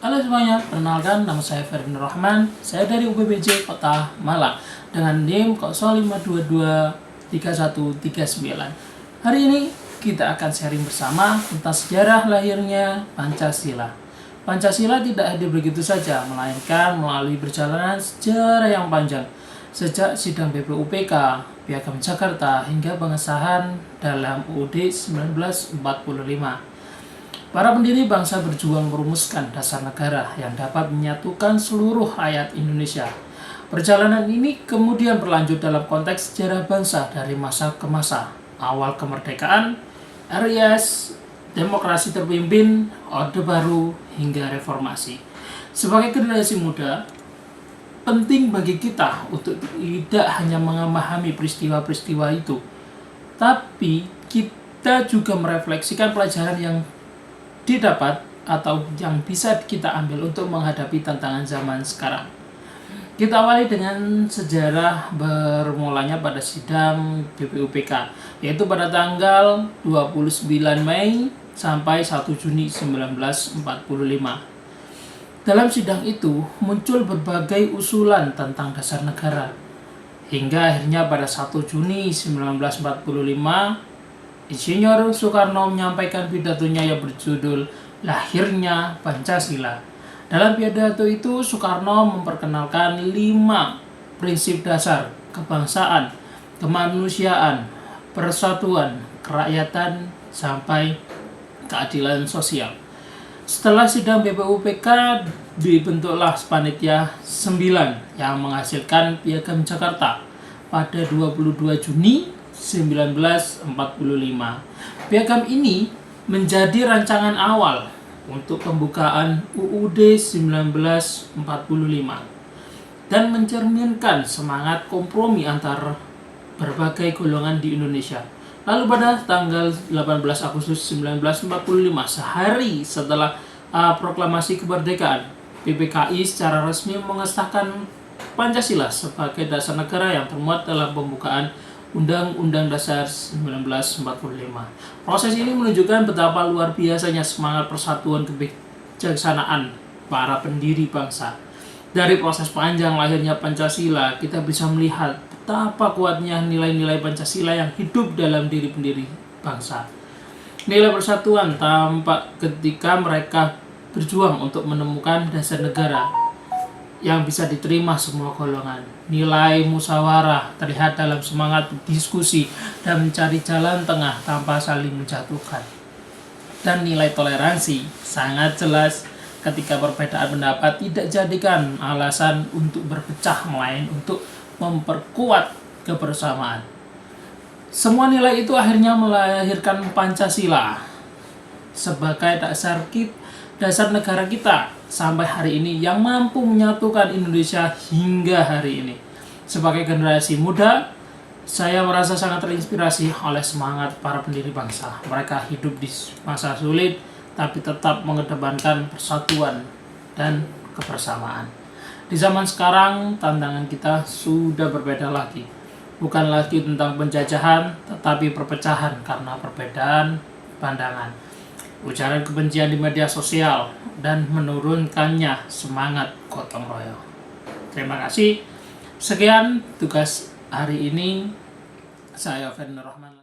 Halo semuanya, perkenalkan nama saya Ferdi Nur Rahman. Saya dari UPBJ Kota Malang dengan NIM 05223139. Hari ini kita akan sharing bersama tentang sejarah lahirnya Pancasila. Pancasila tidak hadir begitu saja, melainkan melalui perjalanan sejarah yang panjang. Sejak sidang BPUPK, Piagam Jakarta hingga pengesahan dalam UUD 1945. Para pendiri bangsa berjuang merumuskan dasar negara yang dapat menyatukan seluruh rakyat Indonesia. Perjalanan ini kemudian berlanjut dalam konteks sejarah bangsa dari masa ke masa. Awal kemerdekaan, RIS, demokrasi terpimpin, Orde Baru, hingga reformasi. Sebagai generasi muda, penting bagi kita untuk tidak hanya memahami peristiwa-peristiwa itu, tapi kita juga merefleksikan pelajaran yang didapat atau yang bisa kita ambil untuk menghadapi tantangan zaman sekarang. Kita awali dengan sejarah bermulanya pada sidang BPUPK, yaitu pada tanggal 29 Mei sampai 1 Juni 1945. Dalam sidang itu muncul berbagai usulan tentang dasar negara. Hingga akhirnya pada 1 Juni 1945 Insinyur Soekarno menyampaikan pidatonya yang berjudul Lahirnya Pancasila. Dalam pidato itu, Soekarno memperkenalkan 5 prinsip dasar kebangsaan, kemanusiaan, persatuan, kerakyatan, sampai keadilan sosial. Setelah sidang BPUPK, dibentuklah panitia 9 yang menghasilkan Piagam Jakarta pada 22 Juni 1945. Piagam ini menjadi rancangan awal untuk pembukaan UUD 1945 dan mencerminkan semangat kompromi antar berbagai golongan di Indonesia. Lalu pada tanggal 18 Agustus 1945, sehari setelah proklamasi kemerdekaan, PPKI secara resmi mengesahkan Pancasila sebagai dasar negara yang termuat dalam pembukaan Undang-Undang Dasar 1945. Proses ini menunjukkan betapa luar biasanya semangat persatuan kebijaksanaan para pendiri bangsa. Dari proses panjang lahirnya Pancasila, kita bisa melihat betapa kuatnya nilai-nilai Pancasila yang hidup dalam diri pendiri bangsa. Nilai persatuan tampak ketika mereka berjuang untuk menemukan dasar negara yang bisa diterima semua golongan. Nilai musyawarah terlihat dalam semangat diskusi dan mencari jalan tengah tanpa saling menjatuhkan. Dan nilai toleransi sangat jelas ketika perbedaan pendapat tidak jadikan alasan untuk berpecah, melainkan untuk memperkuat kebersamaan. Semua nilai itu akhirnya melahirkan Pancasila sebagai dasar negara kita sampai hari ini yang mampu menyatukan Indonesia hingga hari ini. Sebagai generasi muda, saya merasa sangat terinspirasi oleh semangat para pendiri bangsa. Mereka hidup di masa sulit tapi tetap mengedepankan persatuan dan kebersamaan. Di zaman sekarang, tantangan kita sudah berbeda lagi. Bukan lagi tentang penjajahan, tetapi perpecahan karena perbedaan pandangan, ujaran kebencian di media sosial, dan menurunkannya semangat gotong royong. Terima kasih. Sekian tugas hari ini. Saya Ferdi Nur Rahman.